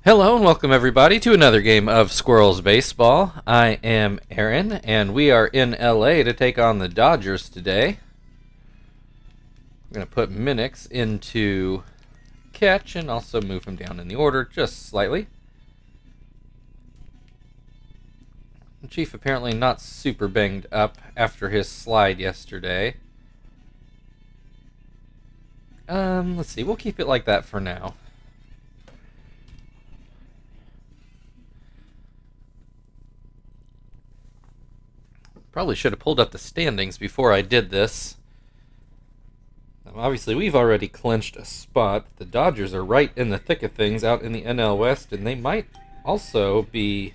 Hello and welcome everybody to another game of Squirrels Baseball. I am Aaron and we are in LA to take on the Dodgers today. I'm going to put Minix into catch and also move him down in the order just slightly. The Chief apparently not super banged up after his slide yesterday. Let's see, we'll keep it like that for now. Probably should have pulled up the standings before I did this. Now, obviously, we've already clinched a spot. The Dodgers are right in the thick of things out in the NL West, and they might also be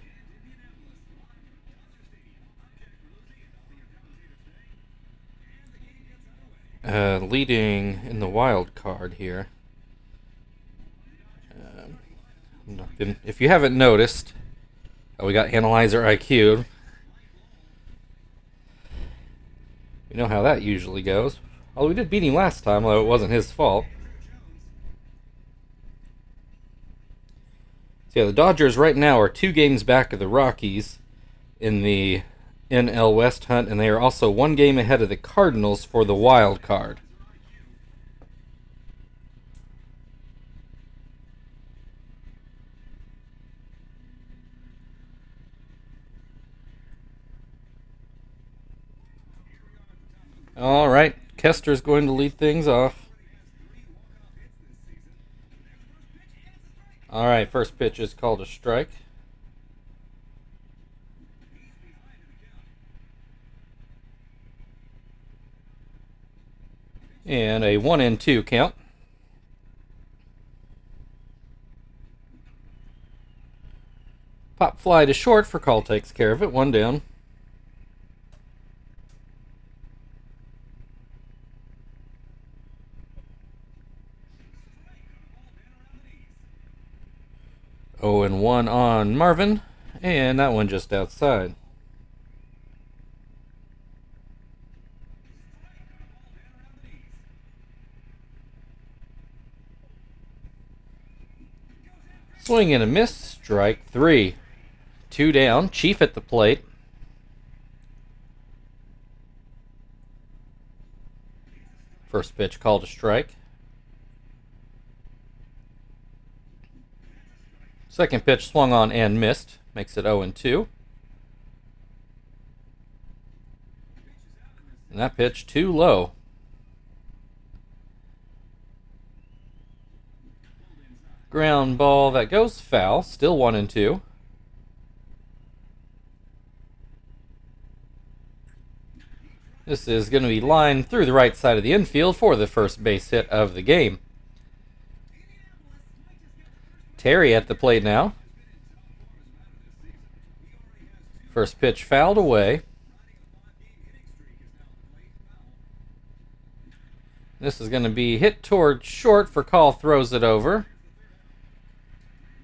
leading in the wild card here. If you haven't noticed, we got Analyzer IQ. You know how that usually goes. Although we did beat him last time, although it wasn't his fault. So yeah, the Dodgers right now are 2 games back of the Rockies in the NL West hunt, and they are also 1 game ahead of the Cardinals for the wild card. All right, Kester's going to lead things off. All right, first pitch is called a strike. And a 1-2 count. Pop fly to short for call takes care of it, 1 down. Oh, and 1 on Marvin, and that one just outside. Swing and a miss, strike 3. 2 down, Chief at the plate. First pitch called a strike. Second pitch swung on and missed, makes it 0-2. And that pitch too low. Ground ball that goes foul, still 1-2. This is going to be lined through the right side of the infield for the first base hit of the game. Terry at the plate now. First pitch fouled away. This is going to be hit toward short for call, throws it over.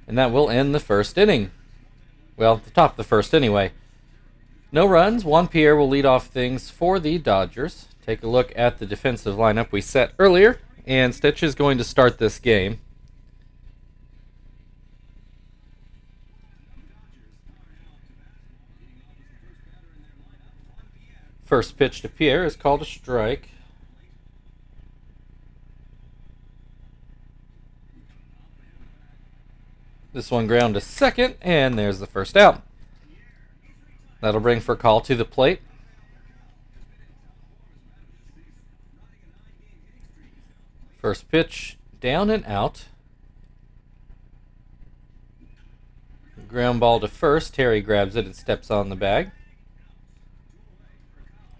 And that will end the first inning. Well, the top of the first anyway. No runs. Juan Pierre will lead off things for the Dodgers. Take a look at the defensive lineup we set earlier. And Stitch is going to start this game. First pitch to Pierre is called a strike. This one ground to second, and there's the first out. That'll bring for call to the plate. First pitch down and out. Ground ball to first. Terry grabs it and steps on the bag.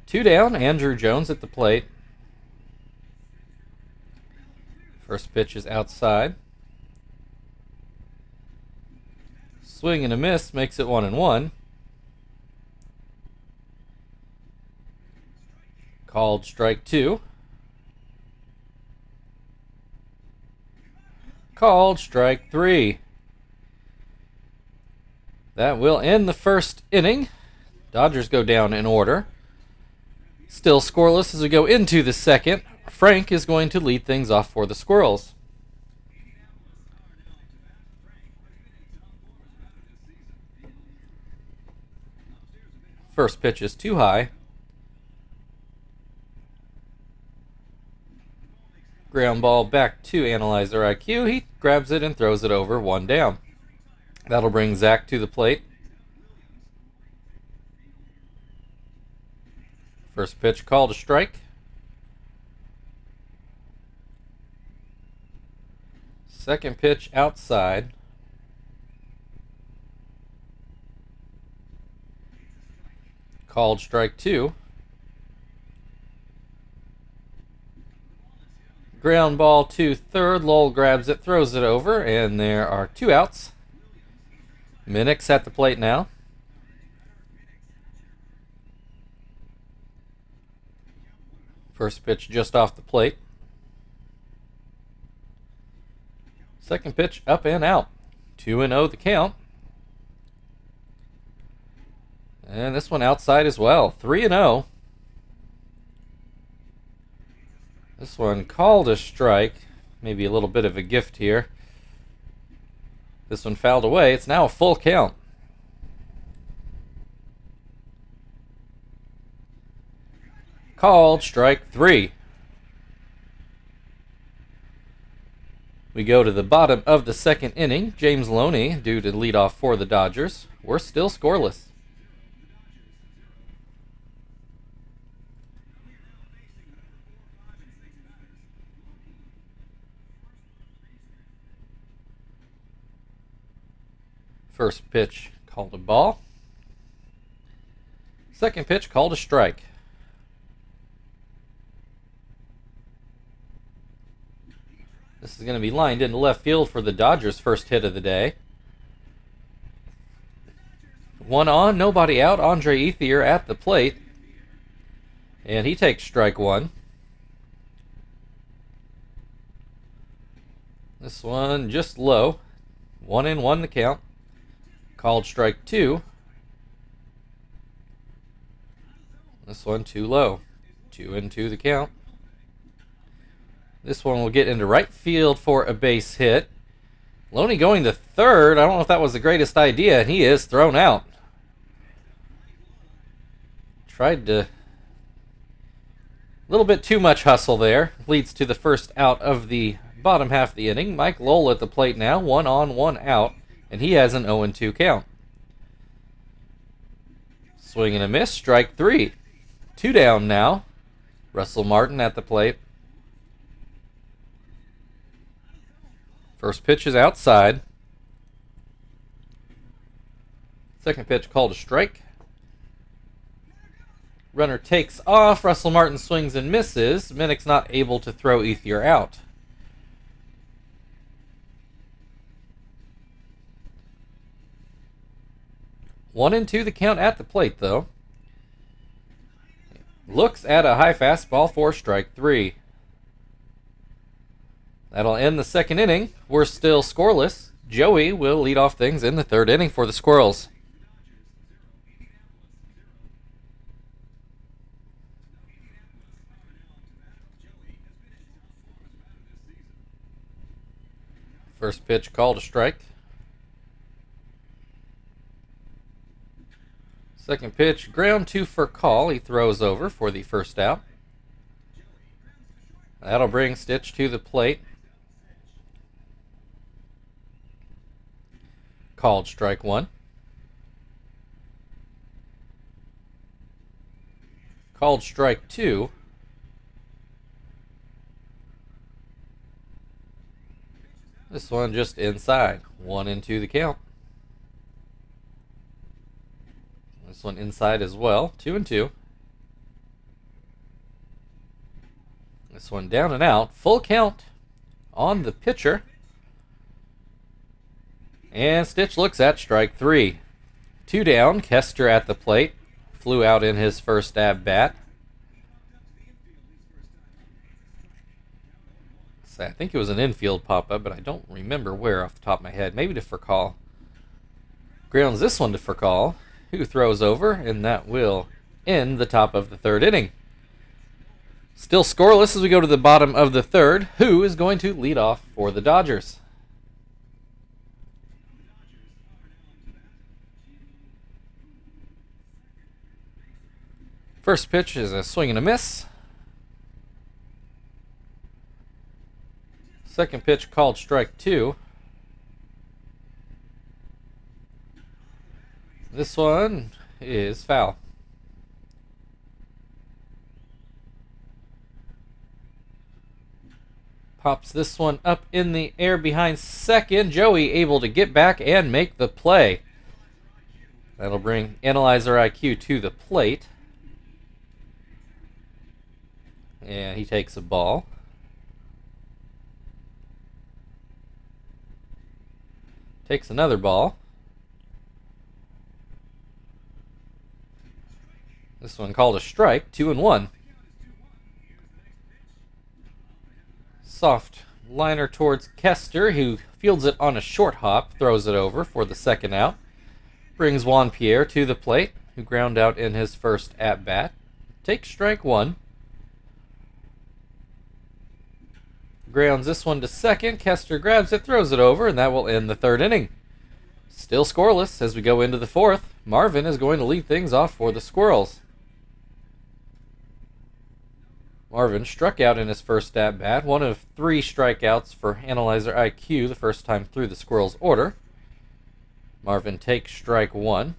2 down, Andrew Jones at the plate. First pitch is outside. Swing and a miss makes it 1-1. Called strike 2. Called strike 3. That will end the first inning. Dodgers go down in order. Still scoreless as we go into the second. Frank is going to lead things off for the Squirrels. First pitch is too high. Ground ball back to Analyzer IQ. He grabs it and throws it over, 1 down. That'll bring Zach to the plate. First pitch called a strike. Second pitch outside. Called strike 2. Ground ball to third. Lowell grabs it, throws it over, and there are 2 outs. Minnick's at the plate now. First pitch just off the plate. Second pitch up and out. 2-0 the count. And this one outside as well. 3-0. This one called a strike. Maybe a little bit of a gift here. This one fouled away. It's now a full count. Called strike 3. We go to the bottom of the second inning. James Loney due to lead off for the Dodgers. We're still scoreless. First pitch called a ball. Second pitch called a strike. This is going to be lined into left field for the Dodgers' first hit of the day. 1 on, nobody out. Andre Ethier at the plate. And he takes strike 1. This one just low. 1-1 the count. Called strike 2. This one too low. 2-2 the count. This one will get into right field for a base hit. Loney going to third. I don't know if that was the greatest idea, and he is thrown out. Tried to... a little bit too much hustle there. Leads to the first out of the bottom half of the inning. Mike Lowell at the plate now. 1 on, 1 out. And he has an 0-2 count. Swing and a miss. Strike 3. 2 down now. Russell Martin at the plate. First pitch is outside. Second pitch called a strike. Runner takes off. Russell Martin swings and misses. Minnick's not able to throw Ethier out. One and two the count at the plate, though. Looks at a high fastball for strike 3. That'll end the second inning. We're still scoreless. Joey will lead off things in the third inning for the Squirrels. First pitch called a strike. Second pitch, ground 2 for call. He throws over for the first out. That'll bring Stitch to the plate. Called strike 1. Called strike 2. This one just inside. 1-2 the count. This one inside as well. 2-2. This one down and out. Full count on the pitcher. And Stitch looks at strike 3. 2 down. Kester at the plate. Flew out in his first at bat. I think it was an infield pop-up, but I don't remember where off the top of my head. Maybe to Furcal. Grounds this one to Furcal, who throws over, and that will end the top of the third inning. Still scoreless as we go to the bottom of the third. Who is going to lead off for the Dodgers? First pitch is a swing and a miss. Second pitch called strike 2. This one is foul. Pops this one up in the air behind second. Joey able to get back and make the play. That'll bring Analyzer IQ to the plate. And he takes a ball. Takes another ball. This one called a strike, 2-1. Soft liner towards Kester, who fields it on a short hop, throws it over for the second out. Brings Juan Pierre to the plate, who ground out in his first at-bat. Takes strike 1. Grounds this one to second. Kester grabs it, throws it over, and that will end the third inning. Still scoreless as we go into the fourth. Marvin is going to lead things off for the Squirrels. Marvin struck out in his first at-bat, one of 3 strikeouts for Analyzer IQ the first time through the Squirrels' order. Marvin takes strike 1.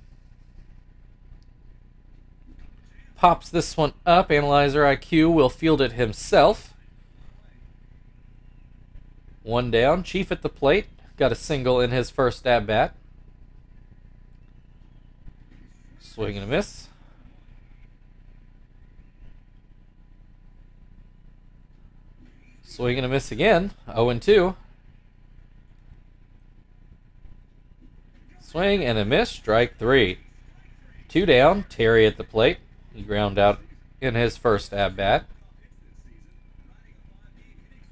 Pops this one up. Analyzer IQ will field it himself. 1 down. Chief at the plate. Got a single in his first at-bat. Swing and a miss. Swing and a miss again. 0-2. Swing and a miss. Strike 3. 2 down. Terry at the plate. He ground out in his first at-bat.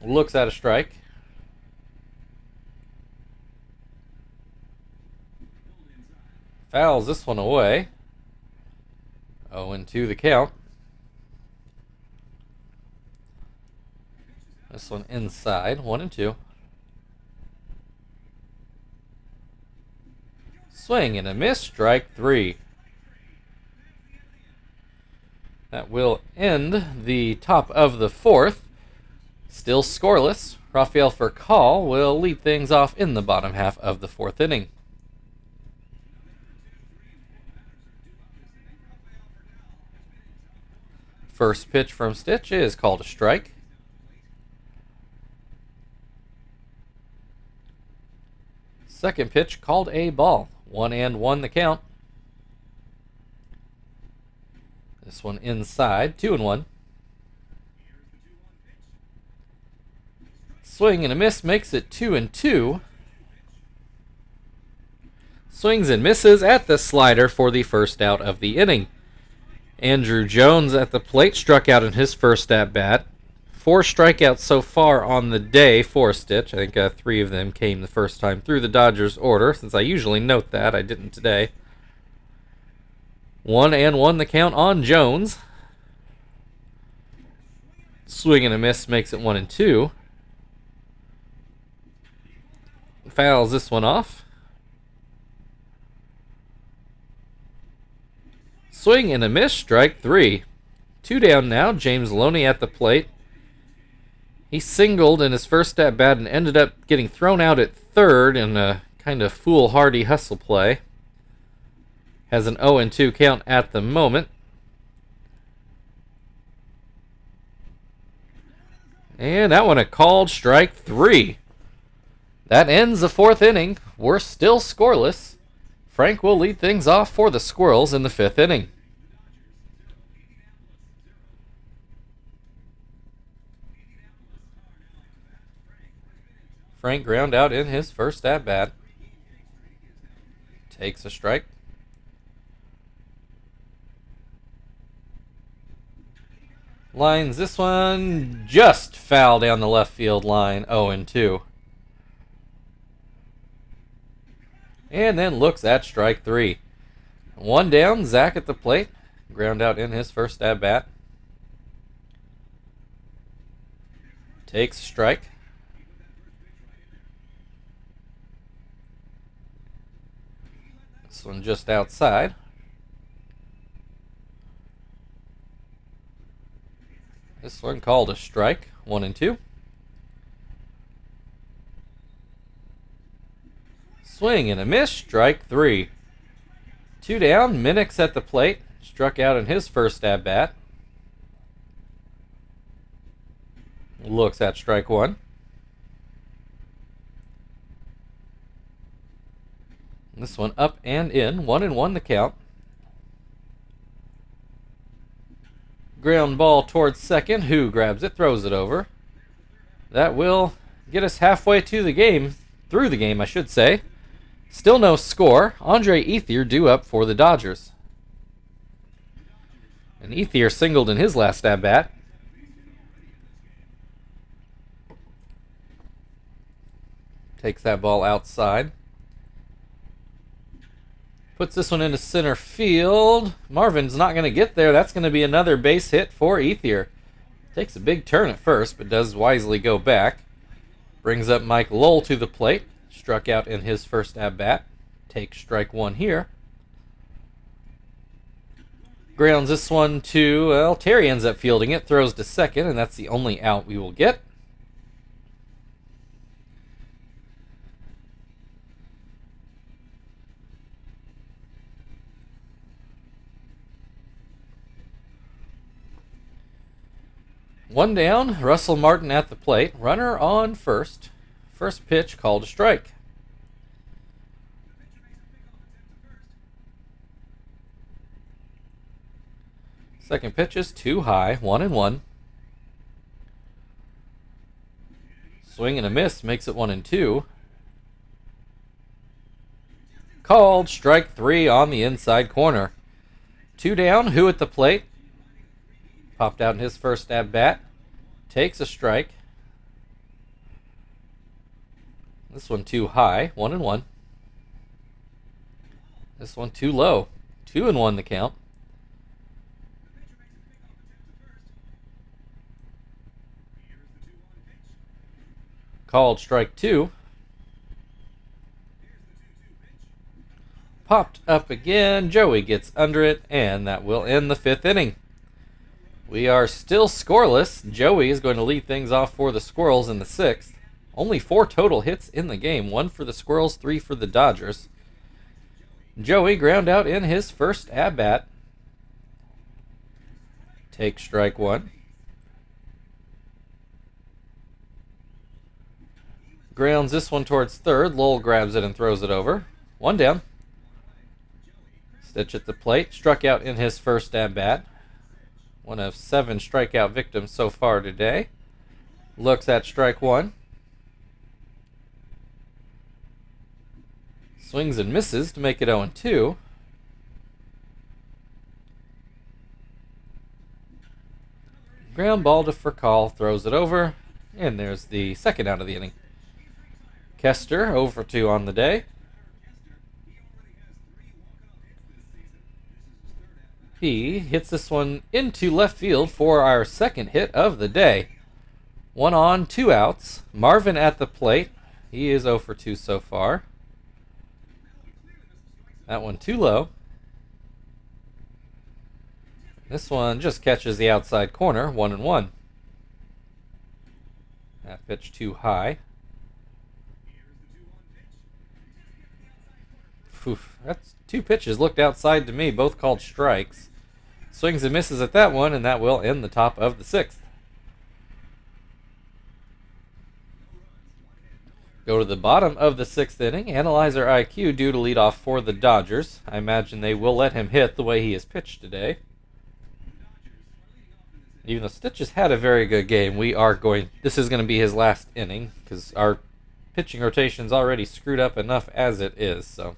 Looks at a strike. Fouls this one away. 0-2 the count. This one inside, 1-2. Swing and a miss, strike 3. That will end the top of the fourth. Still scoreless. Rafael Furcal will lead things off in the bottom half of the fourth inning. First pitch from Stitch is called a strike. Second pitch called a ball. 1-1 the count. This one inside, 2-1. Swing and a miss makes it 2-2. Swings and misses at the slider for the first out of the inning. Andrew Jones at the plate struck out in his first at-bat. 4 strikeouts so far on the day for Stitch. I think 3 of them came the first time through the Dodgers' order. Since I usually note that, I didn't today. 1-1 the count on Jones. Swing and a miss makes it 1-2. Fouls this one off. Swing and a miss, strike 3. 2 down now. James Loney at the plate. He singled in his first at-bat and ended up getting thrown out at third in a kind of foolhardy hustle play. Has an 0-2 count at the moment. And that one a called strike 3. That ends the fourth inning. We're still scoreless. Frank will lead things off for the Squirrels in the fifth inning. Frank ground out in his first at-bat. Takes a strike. Lines this one just foul down the left field line, 0-2. And then looks at strike 3. 1 down, Zach at the plate. Ground out in his first at-bat. Takes a strike. This one just outside. This one called a strike. 1-2. Swing and a miss. Strike 3. 2 down. Minix at the plate. Struck out in his first at bat. Looks at strike 1. This one up and in. 1-1 the count. Ground ball towards second. Who grabs it? Throws it over. That will get us halfway to the game. Through the game, I should say. Still no score. Andre Ethier due up for the Dodgers. And Ethier singled in his last at-bat. Takes that ball outside. Puts this one into center field. Marvin's not going to get there. That's going to be another base hit for Ethier. Takes a big turn at first, but does wisely go back. Brings up Mike Lowell to the plate. Struck out in his first at-bat. Takes strike 1 here. Grounds this one to, well, Terry ends up fielding it. Throws to second, and that's the only out we will get. One down, Russell Martin at the plate. Runner on first. First pitch called a strike. Second pitch is too high. 1-1. Swing and a miss makes it 1-2. Called strike 3 on the inside corner. 2 down, Who at the plate. Popped out in his first at-bat. Takes a strike. This one too high. 1-1. This one too low. 2-1 the count. Called strike 2. Popped up again. Joey gets under it, and that will end the 5th inning. We are still scoreless. Joey is going to lead things off for the Squirrels in the 6th. Only 4 total hits in the game. 1 for the Squirrels, 3 for the Dodgers. Joey ground out in his first at-bat. Take strike 1. Grounds this one towards third. Lowell grabs it and throws it over. 1 down. Stitch at the plate. Struck out in his first at-bat. One of 7 strikeout victims so far today. Looks at strike 1. Swings and misses to make it 0-2. Ground ball to Furcal. Throws it over. And there's the second out of the inning. Kester 0-2 on the day. He hits this one into left field for our second hit of the day. 1 on, 2 outs. Marvin at the plate. He is 0-2 so far. That one too low. This one just catches the outside corner. 1-1. That pitch too high. Oof, that's 2 pitches looked outside to me, both called strikes. Swings and misses at that one, and that will end the top of the 6th. Go to the bottom of the 6th inning. Analyzer IQ due to lead off for the Dodgers. I imagine they will let him hit the way he has pitched today. Even though Stitch has had a very good game, this is going to be his last inning because our pitching rotation's already screwed up enough as it is. So I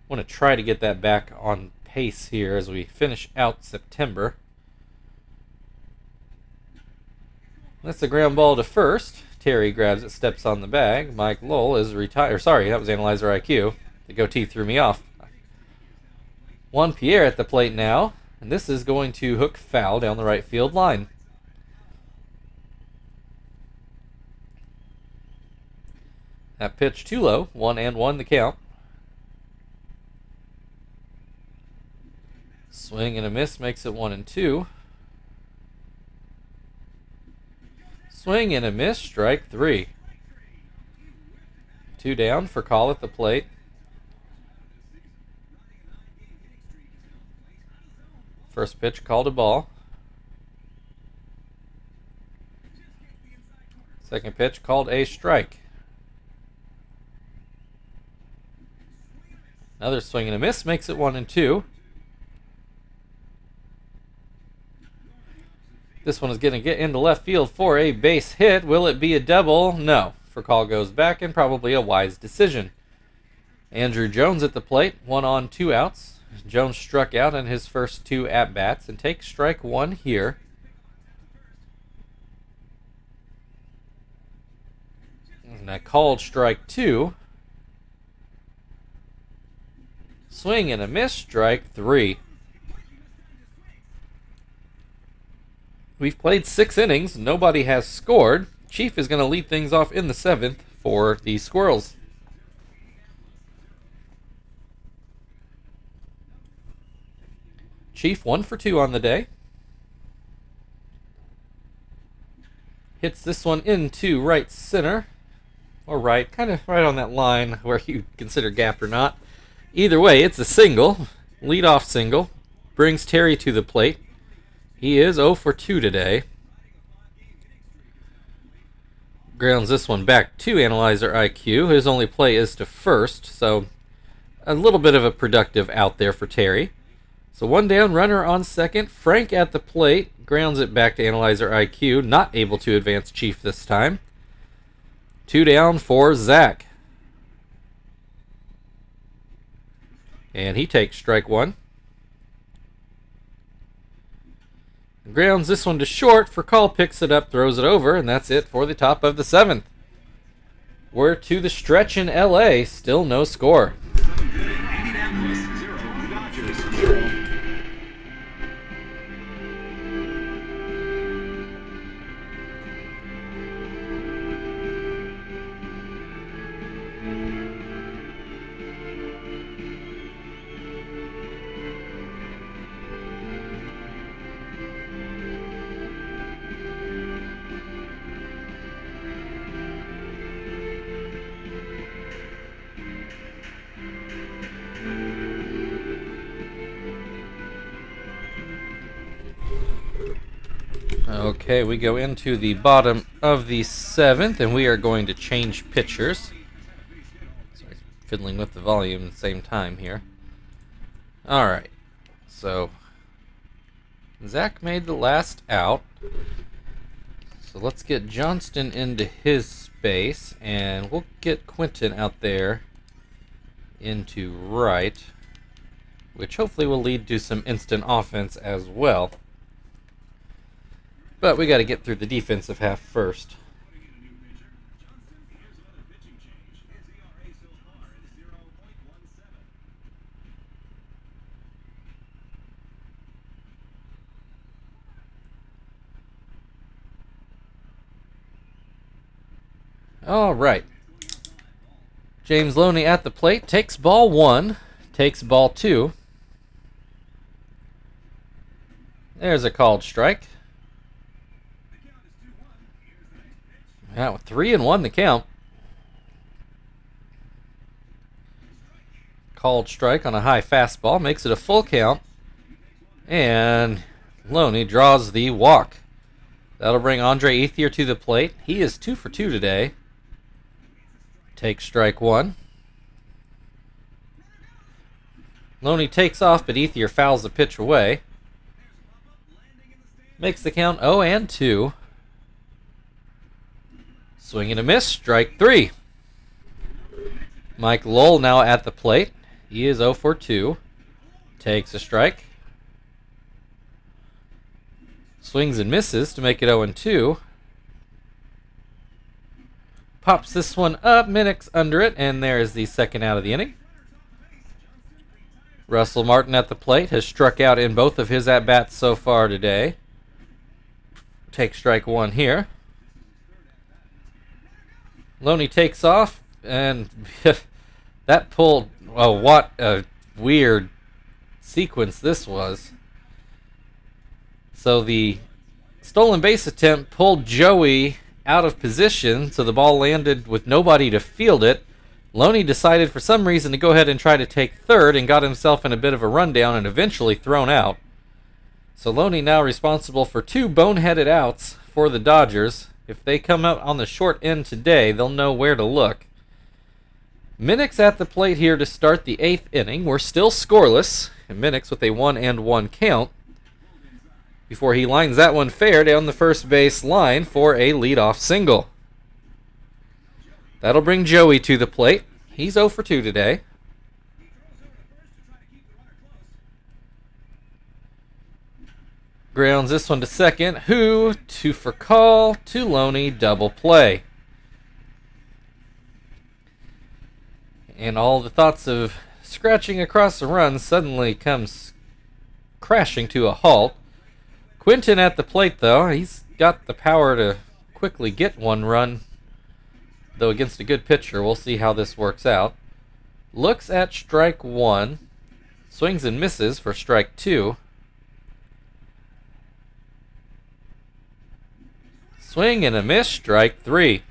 want to try to get that back on pace here as we finish out September. That's the ground ball to first. Terry grabs it, steps on the bag. Mike Lowell is retired. Sorry, that was Analyzer IQ. The goatee threw me off. Juan Pierre at the plate now. And this is going to hook foul down the right field line. That pitch too low. 1-1 the count. Swing and a miss makes it 1-2. Swing and a miss, strike 3. 2 down for call at the plate. First pitch called a ball. Second pitch called a strike. Another swing and a miss makes it 1-2. This one is going to get into left field for a base hit. Will it be a double? No. For call goes back, and probably a wise decision. Andrew Jones at the plate, 1 on, 2 outs. Jones struck out in his first 2 at-bats and takes strike 1 here. And I called strike 2. Swing and a miss, strike 3. We've played 6 innings. Nobody has scored. Chief is going to lead things off in the 7th for the Squirrels. Chief 1 for 2 on the day. Hits this one into right center. Or right, kind of right on that line where you consider gap or not. Either way, it's a single. Leadoff single. Brings Terry to the plate. He is 0 for 2 today. Grounds this one back to Analyzer IQ. His only play is to first, so a little bit of a productive out there for Terry. So 1 down, runner on second. Frank at the plate. Grounds it back to Analyzer IQ. Not able to advance Chief this time. 2 down for Zach. And he takes strike 1. Grounds this one to short. For call picks it up, throws it over, and that's it for the top of the 7th. We're to the stretch in LA. Still no score. Indianapolis 0, Dodgers 0. Okay, we go into the bottom of the 7th, and we are going to change pitchers. Sorry, fiddling with the volume at the same time here. Alright, so Zach made the last out. So let's get Johnston into his space, and we'll get Quentin out there into right, which hopefully will lead to some instant offense as well. But we got to get through the defensive half first. All right. James Loney at the plate takes ball 1, takes ball 2. There's a called strike. Now 3-1 the count. Called strike on a high fastball makes it a full count. And Loney draws the walk. That'll bring Andre Ethier to the plate. He is 2 for 2 today. Takes strike 1. Loney takes off, but Ethier fouls the pitch away. Makes the count 0-2. Swing and a miss, strike 3. Mike Lowell now at the plate. He is 0 for 2. Takes a strike. Swings and misses to make it 0-2. Pops this one up, Minnick's under it, and there is the second out of the inning. Russell Martin at the plate has struck out in both of his at-bats so far today. Takes strike 1 here. Loney takes off, and that pulled, oh, what a weird sequence this was. So the stolen base attempt pulled Joey out of position, so the ball landed with nobody to field it. Loney decided for some reason to go ahead and try to take third and got himself in a bit of a rundown and eventually thrown out. So Loney now responsible for 2 boneheaded outs for the Dodgers. If they come out on the short end today, they'll know where to look. Minnick's at the plate here to start the 8th inning. We're still scoreless, and Minnick's with a 1-1 count before he lines that one fair down the first base line for a leadoff single. That'll bring Joey to the plate. He's 0 for 2 today. Grounds this one to second. Who to for call to Loney, double play. And all the thoughts of scratching across the run suddenly comes crashing to a halt. Quinton at the plate, though. He's got the power to quickly get one run, though against a good pitcher. We'll see how this works out. Looks at strike 1. Swings and misses for strike 2. Swing and a miss, strike 3.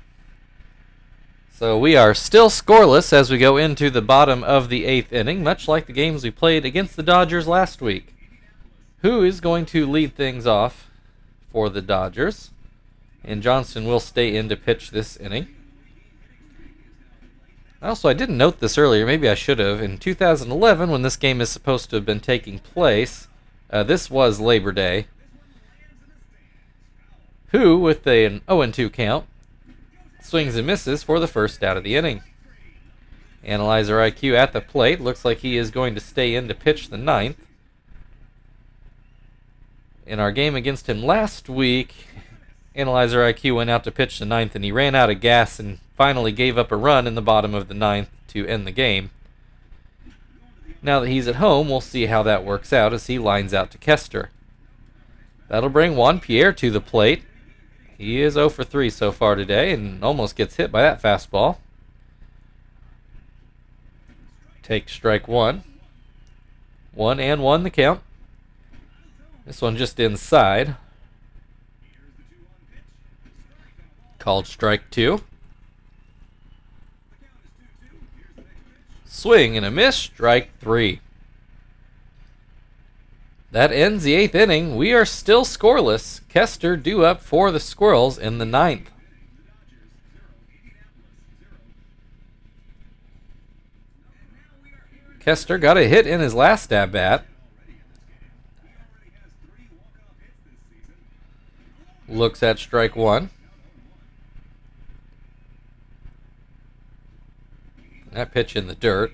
So we are still scoreless as we go into the bottom of the 8th inning, much like the games we played against the Dodgers last week. Who is going to lead things off for the Dodgers? And Johnston will stay in to pitch this inning. Also, I didn't note this earlier, maybe I should have. In 2011, when this game is supposed to have been taking place, this was Labor Day. Who, with an 0-2 count, swings and misses for the first out of the inning. Analyzer IQ at the plate. Looks like he is going to stay in to pitch the 9th. In our game against him last week, Analyzer IQ went out to pitch the 9th, and he ran out of gas and finally gave up a run in the bottom of the 9th to end the game. Now that he's at home, we'll see how that works out as he lines out to Kester. That'll bring Juan Pierre to the plate. He is 0 for 3 so far today and almost gets hit by that fastball. Take strike 1. 1-1 the count. This one just inside. Called strike 2. Swing and a miss, strike 3. That ends the 8th inning. We are still scoreless. Kester due up for the Squirrels in the 9th. Kester got a hit in his last at-bat. Looks at strike 1. That pitch in the dirt.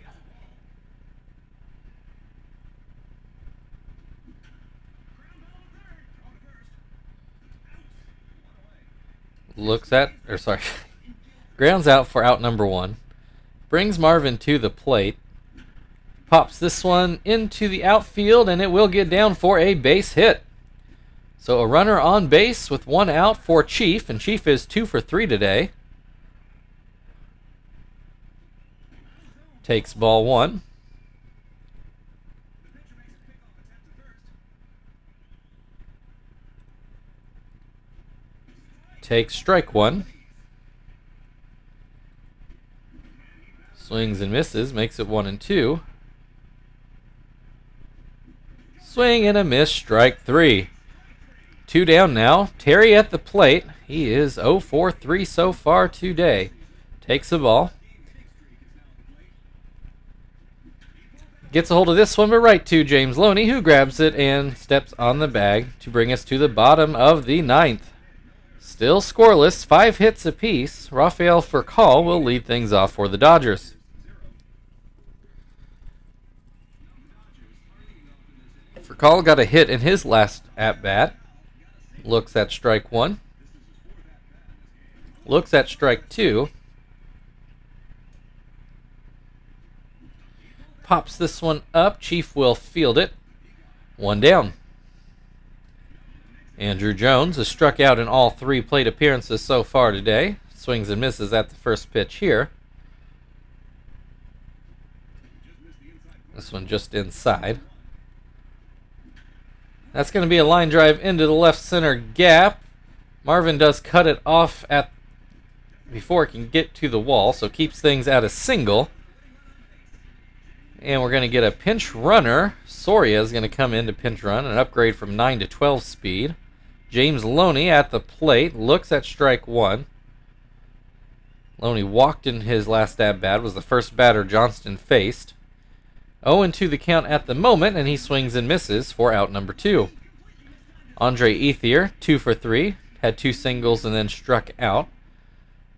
Grounds out for out number 1. Brings Marvin to the plate. Pops this one into the outfield, and it will get down for a base hit. So a runner on base with 1 out for Chief, and Chief is 2 for 3 today. Takes ball 1. Takes strike 1. Swings and misses, makes it 1-2. Swing and a miss, strike 3. 2 down now. Terry at the plate. He is 0 for 3 so far today. Takes the ball. Gets a hold of this one, but right to James Loney, who grabs it and steps on the bag to bring us to the bottom of the 9th. Still scoreless, 5 hits apiece. Rafael Furcal will lead things off for the Dodgers. Furcal got a hit in his last at-bat. Looks at strike 1. Looks at strike 2. Pops this one up. Chief will field it. 1 down. Andrew Jones has struck out in all 3 plate appearances so far today. Swings and misses at the first pitch here. This one just inside. That's going to be a line drive into the left center gap. Marvin does cut it off before it can get to the wall, so keeps things at a single. And we're going to get a pinch runner. Soria is going to come in to pinch run, an upgrade from 9 to 12 speed. James Loney at the plate, looks at strike one. Loney walked in his last at-bat, was the first batter Johnston faced. 0-2 the count at the moment, and he swings and misses for out number 2. Andre Ethier, 2 for 3, had 2 singles and then struck out.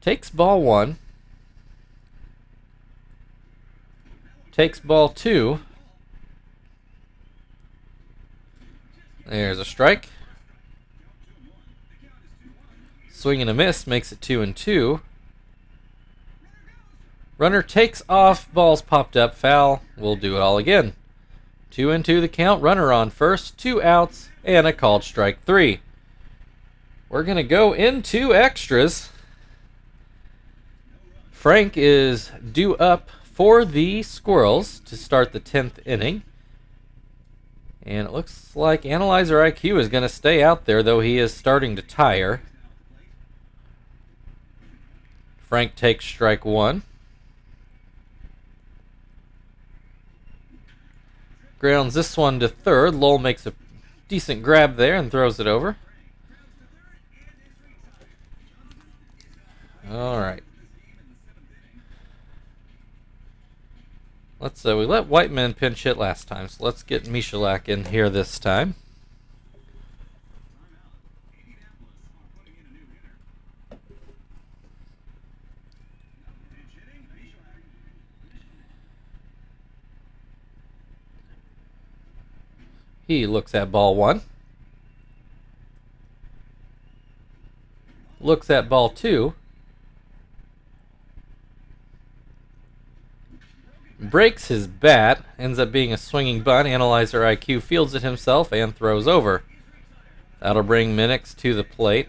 Takes ball 1. Takes ball 2. There's a strike. Swing and a miss makes it 2-2. Runner takes off. Ball's popped up. Foul. We'll do it all again. 2-2 the count. Runner on first. 2 outs and a called strike 3. We're going to go into extras. Frank is due up for the Squirrels to start the 10th inning. And it looks like Analyzer IQ is going to stay out there, though he is starting to tire. Frank takes strike 1. Grounds this one to third. Lowell makes a decent grab there and throws it over. All right. We let Whiteman pinch hit last time, so let's get Michalak in here this time. He looks at ball 1. Looks at ball 2. Breaks his bat. Ends up being a swinging bunt. Analyzer IQ fields it himself and throws over. That'll bring Minix to the plate.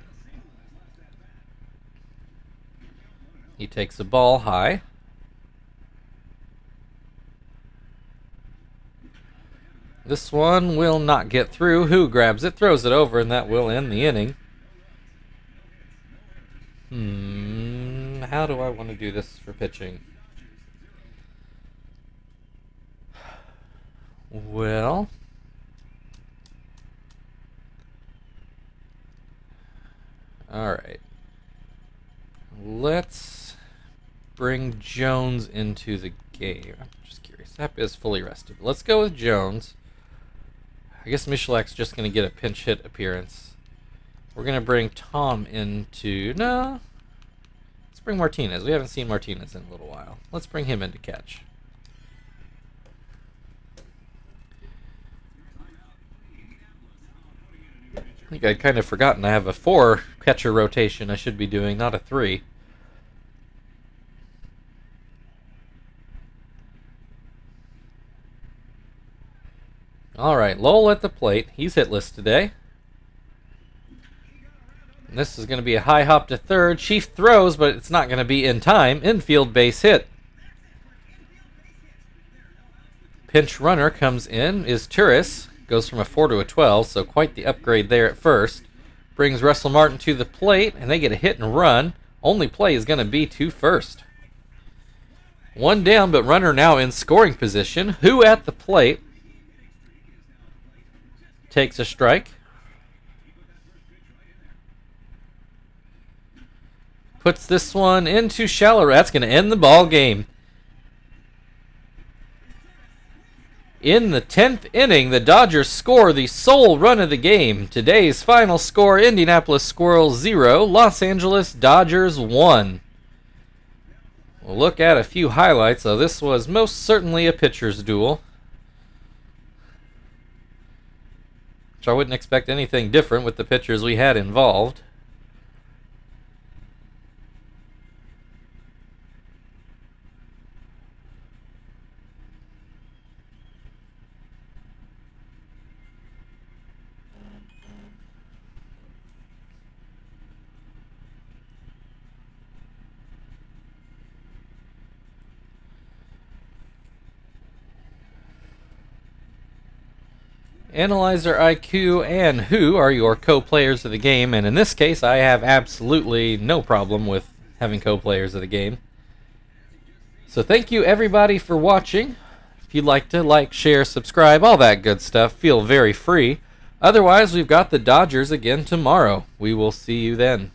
He takes a ball high. This one will not get through. Who grabs it, throws it over, and that will end the inning. How do I want to do this for pitching? Well, all right. Let's bring Jones into the game. I'm just curious. That is fully rested. Let's go with Jones. I guess Michalak's just going to get a pinch hit appearance. We're going to bring Tom into... No. Let's bring Martinez. We haven't seen Martinez in a little while. Let's bring him in to catch. I think I'd kind of forgotten I have a 4 catcher rotation I should be doing, not a 3. Alright, Lowell at the plate. He's hitless today. And this is going to be a high hop to third. Chief throws, but it's not going to be in time. Infield base hit. Pinch runner comes in, is Turris. Goes from a 4 to a 12, so quite the upgrade there at first. Brings Russell Martin to the plate, and they get a hit and run. Only play is going to be to first. 1 down, but runner now in scoring position. Who at the plate? Takes a strike. Puts this one into shallow. That's going to end the ball game. In the 10th inning, the Dodgers score the sole run of the game. Today's final score, Indianapolis Squirrels 0, Los Angeles Dodgers 1. We'll look at a few highlights. So this was most certainly a pitcher's duel, which I wouldn't expect anything different with the pitchers we had involved. Analyzer IQ and Who are your co-players of the game, and in this case, I have absolutely no problem with having co-players of the game. So thank you everybody for watching. If you'd like to like, share, subscribe, all that good stuff, feel very free. Otherwise, we've got the Dodgers again tomorrow. We will see you then.